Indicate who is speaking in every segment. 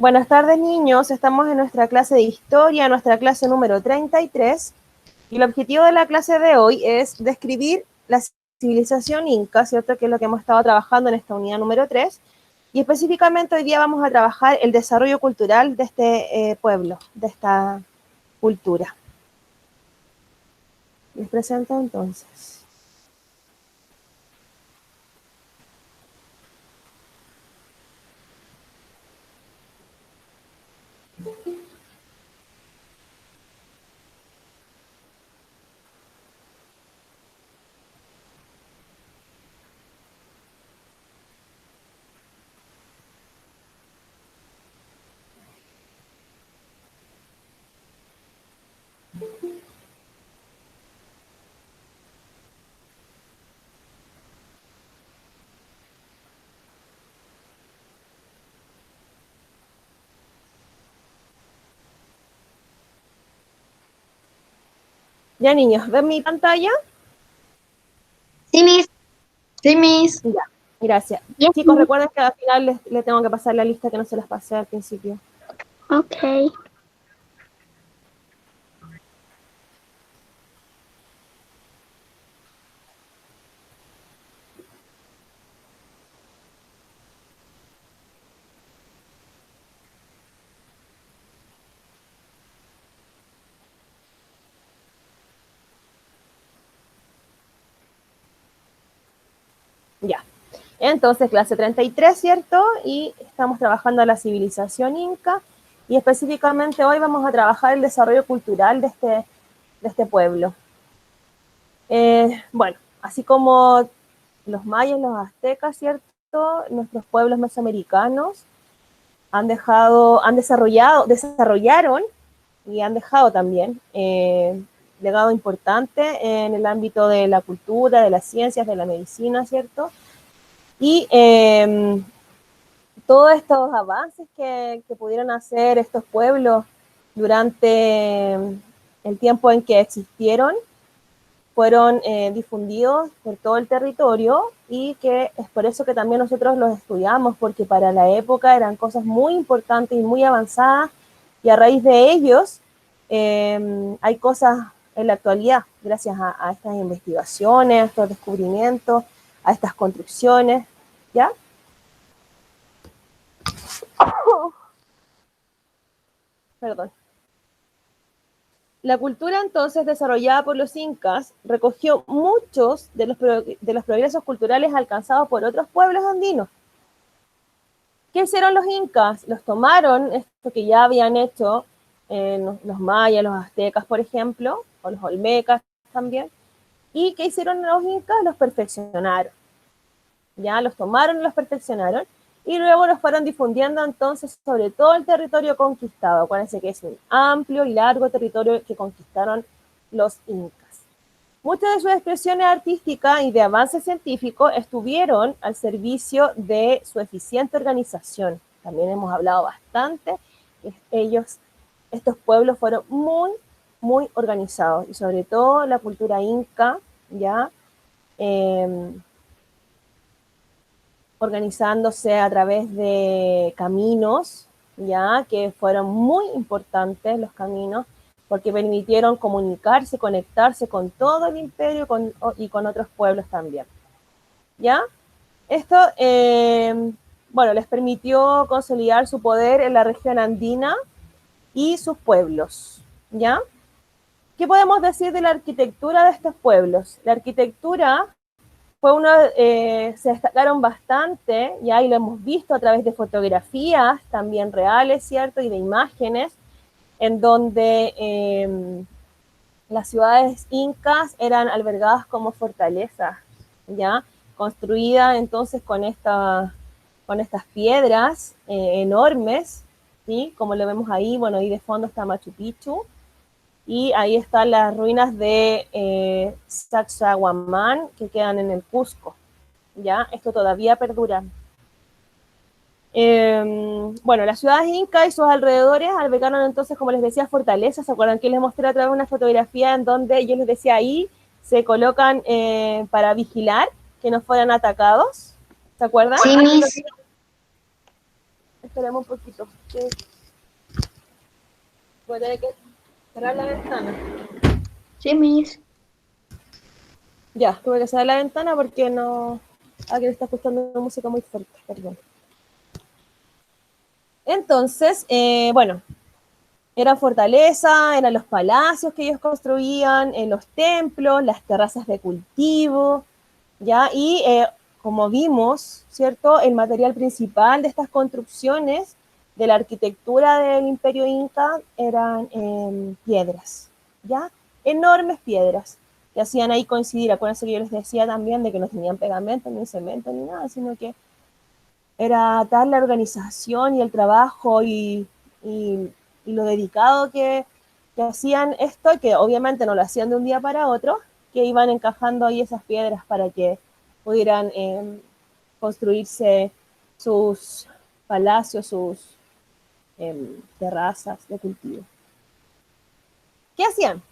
Speaker 1: Buenas tardes, niños. Estamos en nuestra clase de historia, nuestra clase número 33, y el objetivo de la clase de hoy es describir la civilización inca, ¿cierto? Que es lo que hemos estado trabajando en esta unidad número 3, y específicamente hoy día vamos a trabajar el desarrollo cultural de este pueblo, de esta cultura. Les presento entonces. Ya, niños, ¿ven mi pantalla?
Speaker 2: Sí, Miss. Sí, Miss.
Speaker 1: Ya, gracias.
Speaker 2: Yes,
Speaker 1: Chicos,
Speaker 2: Miss.
Speaker 1: recuerden que al final les tengo que pasar la lista que no se las pasé al principio.
Speaker 2: Ok.
Speaker 1: Ya. Entonces, clase 33, ¿cierto? Y estamos trabajando la civilización inca, y específicamente hoy vamos a trabajar el desarrollo cultural de este pueblo. Bueno, así como los mayas, los aztecas, ¿cierto? Nuestros pueblos mesoamericanos desarrollaron y han dejado también legado importante en el ámbito de la cultura, de las ciencias, de la medicina, ¿cierto? Y todos estos avances que pudieron hacer estos pueblos durante el tiempo en que existieron fueron difundidos por todo el territorio, y que es por eso que también nosotros los estudiamos, porque para la época eran cosas muy importantes y muy avanzadas, y a raíz de ellos hay cosas en la actualidad, gracias a estas investigaciones, a estos descubrimientos, a estas construcciones, ¿ya? Perdón. La cultura entonces desarrollada por los incas recogió muchos de los progresos culturales alcanzados por otros pueblos andinos. ¿Qué hicieron los incas? Los tomaron, esto que ya habían hecho los mayas, los aztecas, por ejemplo, o los olmecas también. ¿Y qué hicieron los incas? Los perfeccionaron. Ya los tomaron y los perfeccionaron, y luego los fueron difundiendo entonces sobre todo el territorio conquistado. Acuérdense que es un amplio y largo territorio que conquistaron los incas. Muchas de sus expresiones artísticas y de avance científico estuvieron al servicio de su eficiente organización. También hemos hablado bastante que estos pueblos fueron muy, muy organizados, y sobre todo la cultura inca, ya organizándose a través de caminos, ya que fueron muy importantes los caminos, porque permitieron comunicarse, conectarse con todo el imperio y con otros pueblos también. ¿Ya? Esto, bueno, les permitió consolidar su poder en la región andina y sus pueblos. ¿Ya? ¿Qué podemos decir de la arquitectura de estos pueblos? La arquitectura se destacaron bastante, ya, y lo hemos visto a través de fotografías también reales, ¿cierto? Y de imágenes, en donde las ciudades incas eran albergadas como fortalezas, ¿ya? Construidas entonces con estas piedras enormes, ¿sí? Como lo vemos ahí, bueno, ahí de fondo está Machu Picchu, y ahí están las ruinas de Sacsayhuamán, que quedan en el Cusco, ¿ya? Esto todavía perdura. Bueno, las ciudades incas y sus alrededores albergaron entonces, como les decía, fortalezas. ¿Se acuerdan que les mostré a través de una fotografía en donde yo les decía ahí se colocan para vigilar que no fueran atacados? ¿Se acuerdan?
Speaker 2: Sí, Miss.
Speaker 1: Esperemos un poquito. Que voy a tener que cerrar la ventana.
Speaker 2: Sí, Miss.
Speaker 1: Ya, tuve que cerrar la ventana porque no... Alguien está escuchando música muy fuerte, perdón. Entonces, bueno, era fortaleza, eran los palacios que ellos construían, los templos, las terrazas de cultivo, ¿ya? Y como vimos, ¿cierto? El material principal de estas construcciones de la arquitectura del Imperio Inca eran piedras, ¿ya? Enormes piedras que hacían ahí coincidir. Acuérdense que yo les decía también de que no tenían pegamento, ni cemento, ni nada, sino que era tal la organización y el trabajo y lo dedicado que hacían esto, que obviamente no lo hacían de un día para otro, que iban encajando ahí esas piedras para que pudieran construirse sus palacios, sus terrazas de cultivo. ¿Qué hacían?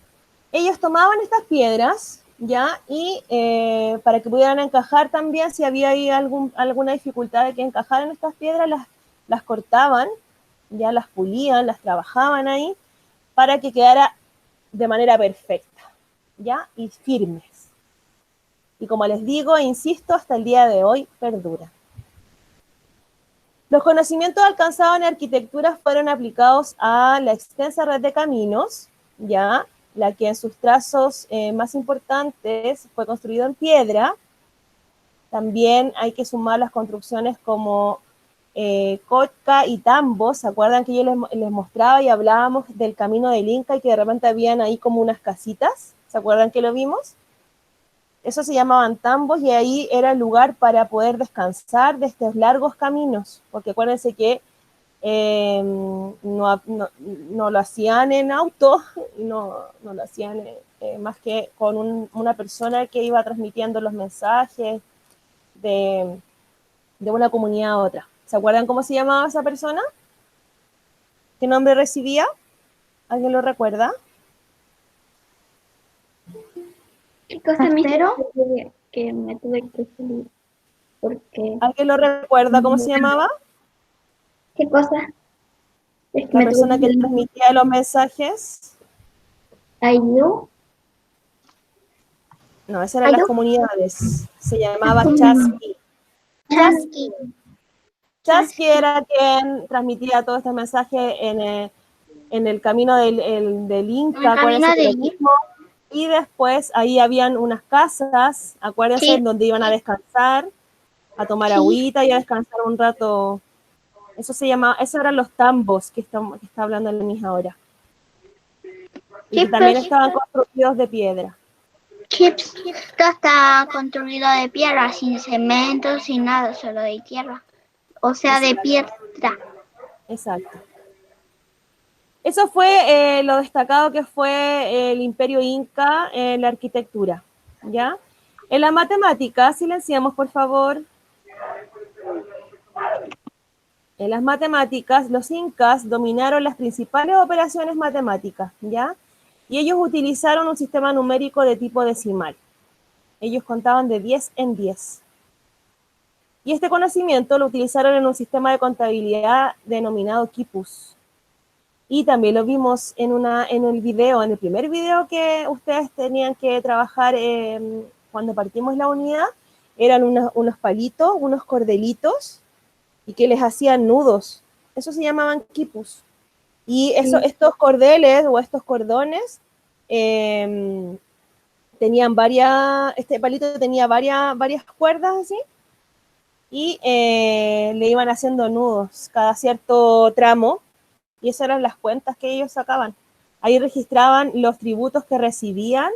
Speaker 1: Ellos tomaban estas piedras, ¿ya? Y para que pudieran encajar también, si había ahí alguna dificultad de que encajaran estas piedras, las cortaban, ya las pulían, las trabajaban ahí, para que quedara de manera perfecta, ¿ya? Y firmes. Y como les digo e insisto, hasta el día de hoy perdura. Los conocimientos alcanzados en arquitectura fueron aplicados a la extensa red de caminos, ¿ya? La que en sus trazos más importantes fue construida en piedra. También hay que sumar las construcciones como Cotka y Tambo. ¿Se acuerdan que yo les mostraba y hablábamos del camino del Inca y que de repente habían ahí como unas casitas? ¿Se acuerdan que lo vimos? Eso se llamaban tambos y ahí era el lugar para poder descansar de estos largos caminos, porque acuérdense que no lo hacían en auto, no lo hacían más que con una persona que iba transmitiendo los mensajes de una comunidad a otra. ¿Se acuerdan cómo se llamaba esa persona? ¿Qué nombre recibía? ¿Alguien lo recuerda?
Speaker 2: ¿Qué cosa me que me tuve que salir? Porque...
Speaker 1: ¿Alguien lo recuerda cómo se llamaba?
Speaker 2: ¿Qué cosa? Es que
Speaker 1: La
Speaker 2: me tuve
Speaker 1: persona que
Speaker 2: que
Speaker 1: transmitía los mensajes.
Speaker 2: ¿Ayú?
Speaker 1: No, esas eran las
Speaker 2: ¿Ayú?
Speaker 1: comunidades. Se llamaba Chasqui.
Speaker 2: Chasqui.
Speaker 1: Chasqui era quien transmitía todo este mensaje en el camino del Inca,
Speaker 2: El camino
Speaker 1: acuérdense que
Speaker 2: de
Speaker 1: lo mismo. Y después ahí habían unas casas, acuérdense,
Speaker 2: sí,
Speaker 1: en donde iban a descansar, a tomar
Speaker 2: sí,
Speaker 1: agüita y a descansar un rato. Eso se llamaba, esos eran los tambos que está hablando Lenis ahora. Y
Speaker 2: sí,
Speaker 1: que también
Speaker 2: pues,
Speaker 1: estaban construidos de piedra.
Speaker 2: chips. Todo está construido de piedra, sin cemento, sin nada, solo de tierra. O sea, de piedra.
Speaker 1: Exacto. Eso fue lo destacado que fue el Imperio Inca en la arquitectura, ¿ya? En la matemática, silenciamos por favor. En las matemáticas, los incas dominaron las principales operaciones matemáticas, ¿ya? Y ellos utilizaron un sistema numérico de tipo decimal. Ellos contaban de 10 en 10. Y este conocimiento lo utilizaron en un sistema de contabilidad denominado quipus. Y también lo vimos en el video, en el primer video que ustedes tenían que trabajar cuando partimos la unidad, eran unos palitos, unos cordelitos, y que les hacían nudos. Eso se llamaban quipus. Y estos cordeles o estos cordones tenían este palito tenía varias cuerdas así, y le iban haciendo nudos cada cierto tramo, y esas eran las cuentas que ellos sacaban. Ahí registraban los tributos que recibían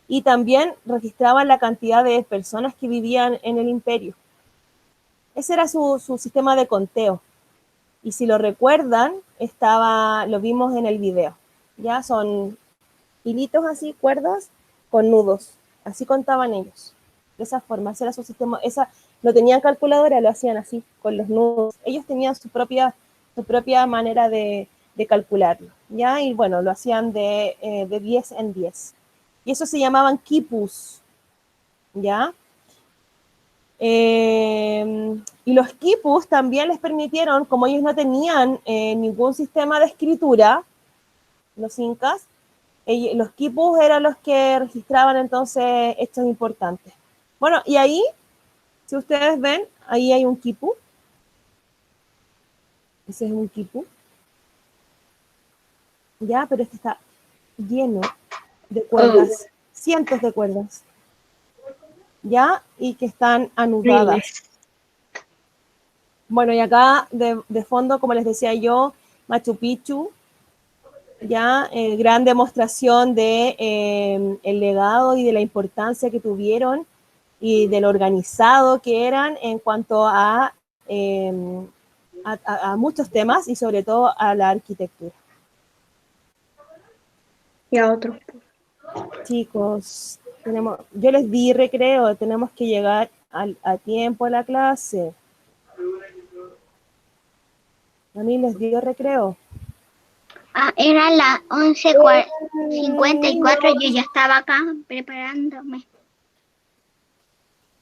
Speaker 1: y también registraban la cantidad de personas que vivían en el imperio. Ese era su sistema de conteo. Y si lo recuerdan, lo vimos en el video. Ya son hilitos así, cuerdas, con nudos. Así contaban ellos. De esa forma, ese era su sistema. No tenían calculadora, lo hacían así, con los nudos. Ellos tenían su propia manera de calcularlo, ¿ya? Y bueno, lo hacían de 10 en 10. Y eso se llamaban quipus, ¿ya? Y los quipus también les permitieron, como ellos no tenían ningún sistema de escritura, los incas, los quipus eran los que registraban entonces hechos importantes. Bueno, y ahí, si ustedes ven, ahí hay un quipu. Ese es un quipu. Ya, pero este está lleno de cuerdas, cientos de cuerdas. ¿Ya? Y que están anudadas. Bueno, y acá de fondo, como les decía yo, Machu Picchu, ya, gran demostración de el legado y de la importancia que tuvieron y de lo organizado que eran en cuanto a muchos temas y sobre todo a la arquitectura.
Speaker 2: Y a otros.
Speaker 1: Chicos, yo les di recreo, tenemos que llegar a tiempo a la clase. A mí les dio recreo.
Speaker 2: Ah, era las 11:54 y yo ya estaba acá preparándome.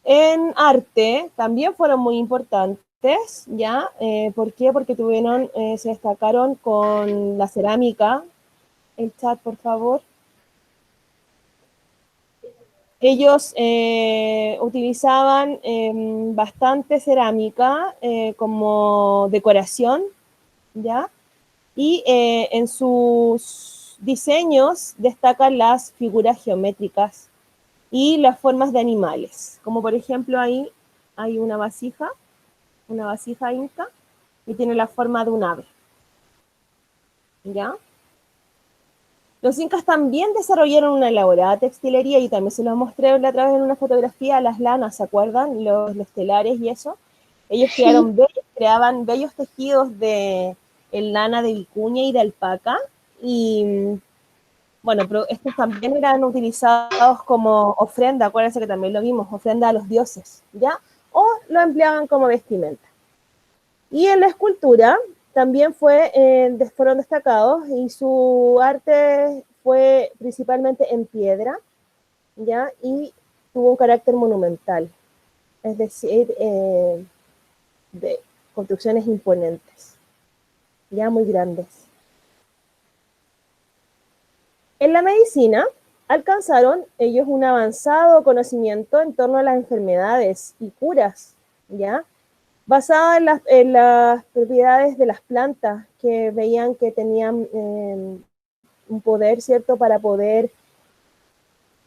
Speaker 1: En arte también fueron muy importantes, ¿ya? ¿Por qué? Porque se destacaron con la cerámica. El chat, por favor. Ellos utilizaban bastante cerámica como decoración, ¿ya? Y en sus diseños destacan las figuras geométricas y las formas de animales, como por ejemplo ahí hay una vasija inca, y tiene la forma de un ave, ¿ya? Los incas también desarrollaron una elaborada textilería, y también se los mostré la otra vez en una fotografía, las lanas, ¿se acuerdan? Los telares y eso. Ellos creaban bellos tejidos de lana de vicuña y de alpaca, y bueno, pero estos también eran utilizados como ofrenda, acuérdense que también lo vimos, ofrenda a los dioses, ¿ya? O lo empleaban como vestimenta. Y en la escultura también fueron destacados, y su arte fue principalmente en piedra, ¿ya? Y tuvo un carácter monumental, es decir, de construcciones imponentes, ya muy grandes. En la medicina alcanzaron ellos un avanzado conocimiento en torno a las enfermedades y curas, ¿ya? Basada en las propiedades de las plantas, que veían que tenían un poder, ¿cierto?, para poder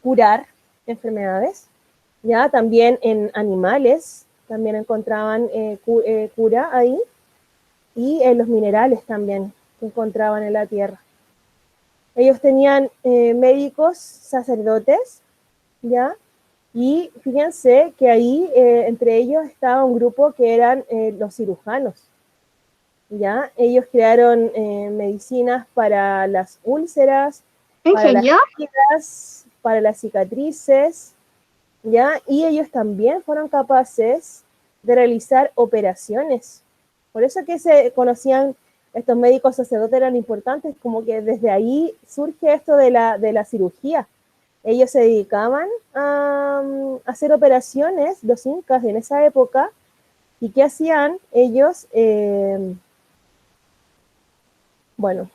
Speaker 1: curar enfermedades, ¿ya? También en animales, también encontraban cura ahí, y en los minerales también que encontraban en la tierra. Ellos tenían médicos, sacerdotes, ¿ya? Y fíjense que ahí entre ellos estaba un grupo que eran los cirujanos, ¿ya? Ellos crearon medicinas para las úlceras, para las heridas, para las cicatrices, ¿ya? Y ellos también fueron capaces de realizar operaciones. Por eso que se conocían, estos médicos sacerdotes eran importantes, como que desde ahí surge esto de la cirugía. Ellos se dedicaban a hacer operaciones, los incas en esa época. ¿Y qué hacían? Ellos, bueno,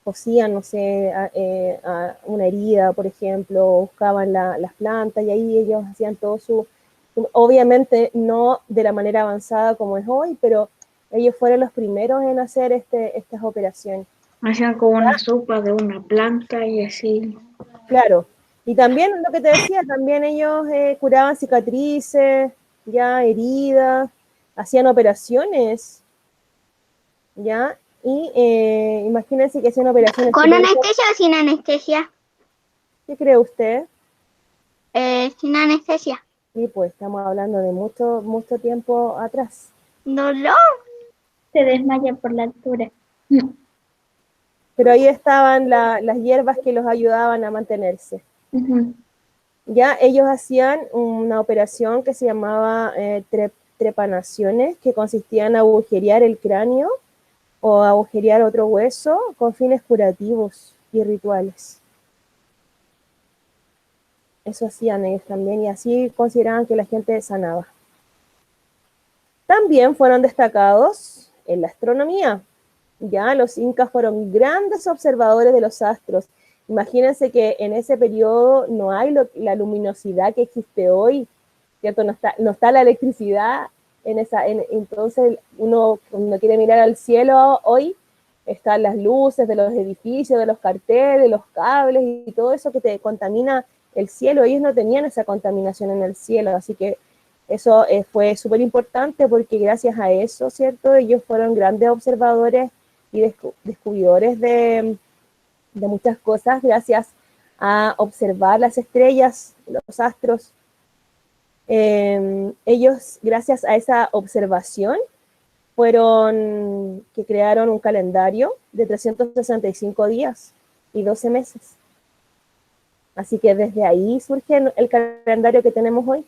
Speaker 1: cosían, no sé, a una herida, por ejemplo, buscaban las plantas, y ahí ellos hacían todo obviamente no de la manera avanzada como es hoy, pero ellos fueron los primeros en hacer estas operaciones.
Speaker 2: Hacían como una sopa de una planta y así.
Speaker 1: Claro. Y también lo que te decía, también ellos curaban cicatrices, ya heridas, hacían operaciones, ya, y imagínense que hacían operaciones.
Speaker 2: ¿Con anestesia o sin anestesia?
Speaker 1: ¿Qué cree usted?
Speaker 2: Sin anestesia.
Speaker 1: Sí, pues estamos hablando de mucho, mucho tiempo atrás.
Speaker 2: Dolor. Se desmaya por la altura.
Speaker 1: Pero ahí estaban las hierbas que los ayudaban a mantenerse. Ya ellos hacían una operación que se llamaba trepanaciones, que consistía en agujerear el cráneo o agujerear otro hueso con fines curativos y rituales. Eso hacían ellos también, y así consideraban que la gente sanaba. También fueron destacados en la astronomía. Ya los incas fueron grandes observadores de los astros. Imagínense que en ese periodo no hay la luminosidad que existe hoy, ¿cierto? No está la electricidad entonces uno cuando quiere mirar al cielo hoy, están las luces de los edificios, de los carteles, los cables y todo eso que te contamina el cielo. Ellos no tenían esa contaminación en el cielo, así que eso fue súper importante porque gracias a eso, ¿cierto? Ellos fueron grandes observadores y descubridores de muchas cosas gracias a observar las estrellas, los astros. Ellos, gracias a esa observación, fueron que crearon un calendario de 365 días y 12 meses. Así que desde ahí surge el calendario que tenemos hoy.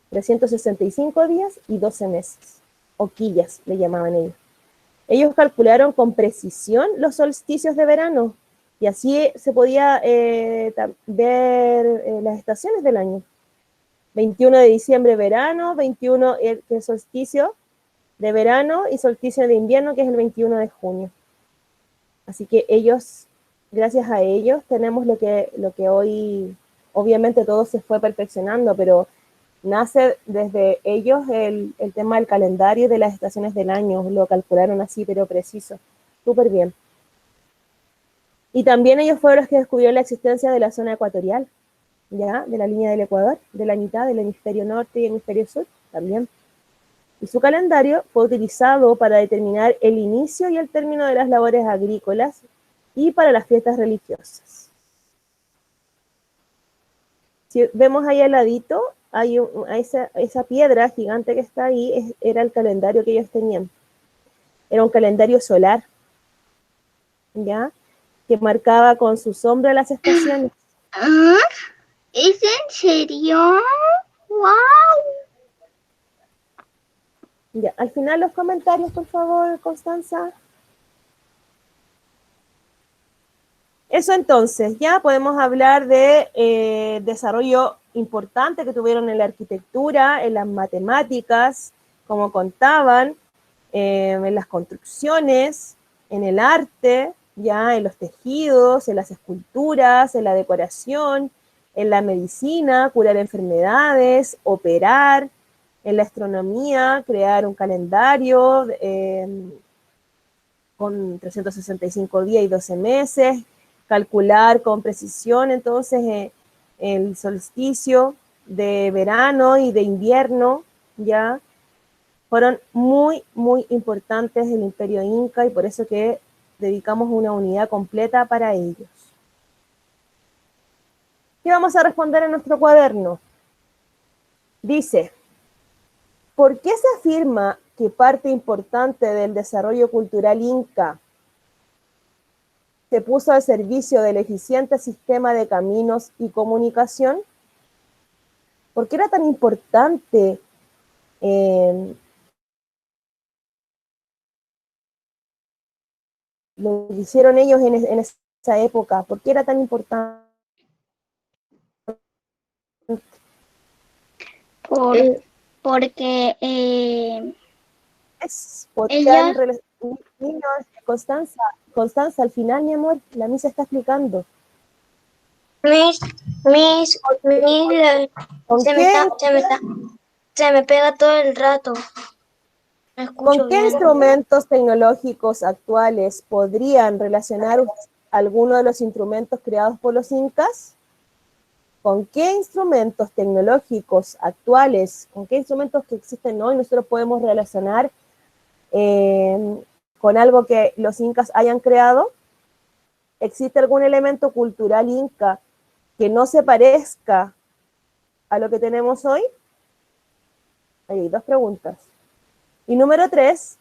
Speaker 1: 365 días y 12 meses. Oquillas le llamaban ellos. Ellos calcularon con precisión los solsticios de verano y así se podía ver las estaciones del año. 21 de diciembre verano, 21 el solsticio de verano y solsticio de invierno, que es el 21 de junio. Así que ellos, gracias a ellos, tenemos lo que hoy, obviamente todo se fue perfeccionando, pero nace desde ellos el tema del calendario y de las estaciones del año, lo calcularon así, pero preciso, súper bien. Y también ellos fueron los que descubrieron la existencia de la zona ecuatorial, ¿ya? De la línea del Ecuador, de la mitad del hemisferio norte y hemisferio sur, también. Y su calendario fue utilizado para determinar el inicio y el término de las labores agrícolas y para las fiestas religiosas. Si vemos ahí al ladito, hay esa piedra gigante que está ahí, era el calendario que ellos tenían. Era un calendario solar, ¿ya? Que marcaba con su sombra las estaciones.
Speaker 2: ¿Es en serio? ¡Wow!
Speaker 1: Ya, al final los comentarios, por favor, Constanza. Eso entonces, ya podemos hablar de desarrollo importante que tuvieron en la arquitectura, en las matemáticas, como contaban, en las construcciones, en el arte, ya en los tejidos, en las esculturas, en la decoración, en la medicina, curar enfermedades, operar, en la astronomía, crear un calendario con 365 días y 12 meses, calcular con precisión entonces el solsticio de verano y de invierno, ya fueron muy, muy importantes el Imperio Inca y por eso que dedicamos una unidad completa para ellos. ¿Qué vamos a responder en nuestro cuaderno? Dice, ¿por qué se afirma que parte importante del desarrollo cultural inca se puso al servicio del eficiente sistema de caminos y comunicación? ¿Por qué era tan importante lo que hicieron ellos en esa época? ¿Por qué era tan importante?
Speaker 2: Porque
Speaker 1: Podrían
Speaker 2: ellos,
Speaker 1: Constanza, al final, mi amor, la misa está explicando.
Speaker 3: Miss,
Speaker 1: ¿Con
Speaker 3: se me pega todo el rato. No escucho
Speaker 1: ¿Con qué
Speaker 3: bien.
Speaker 1: instrumentos tecnológicos actuales podrían relacionar alguno de los instrumentos creados por los incas? ¿Con qué instrumentos tecnológicos actuales, con qué instrumentos que existen hoy nosotros podemos relacionar con algo que los incas hayan creado? ¿Existe algún elemento cultural inca que no se parezca a lo que tenemos hoy? Hay dos preguntas. Y número 3,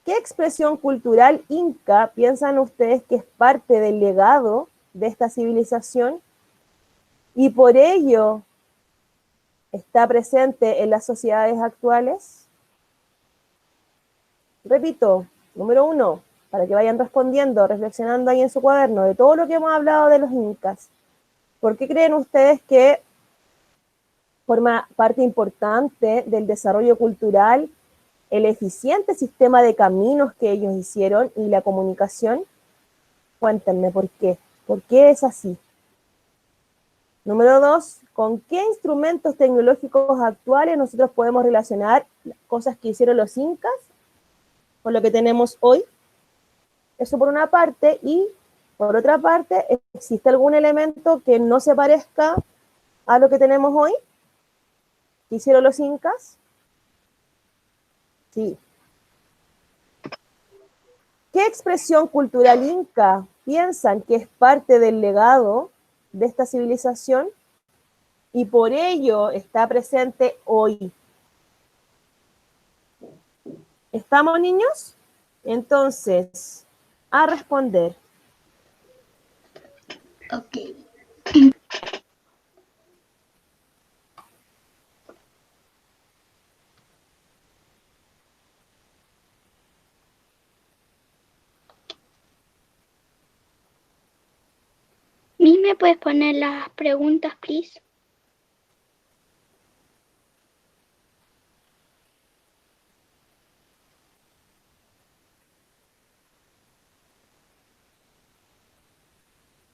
Speaker 1: ¿qué expresión cultural inca piensan ustedes que es parte del legado de esta civilización y por ello está presente en las sociedades actuales? Repito, número 1, para que vayan respondiendo, reflexionando ahí en su cuaderno de todo lo que hemos hablado de los incas. ¿Por qué creen ustedes que forma parte importante del desarrollo cultural el eficiente sistema de caminos que ellos hicieron y la comunicación. Cuéntenme por qué. ¿Por qué es así? Número 2, ¿con qué instrumentos tecnológicos actuales nosotros podemos relacionar las cosas que hicieron los incas con lo que tenemos hoy? Eso por una parte. Y por otra parte, ¿existe algún elemento que no se parezca a lo que tenemos hoy? ¿Qué hicieron los incas? Sí. ¿Qué expresión cultural inca piensan que es parte del legado de esta civilización y por ello está presente hoy? ¿Estamos, niños? Entonces, a responder.
Speaker 2: Ok. ¿Me puedes poner las preguntas, please?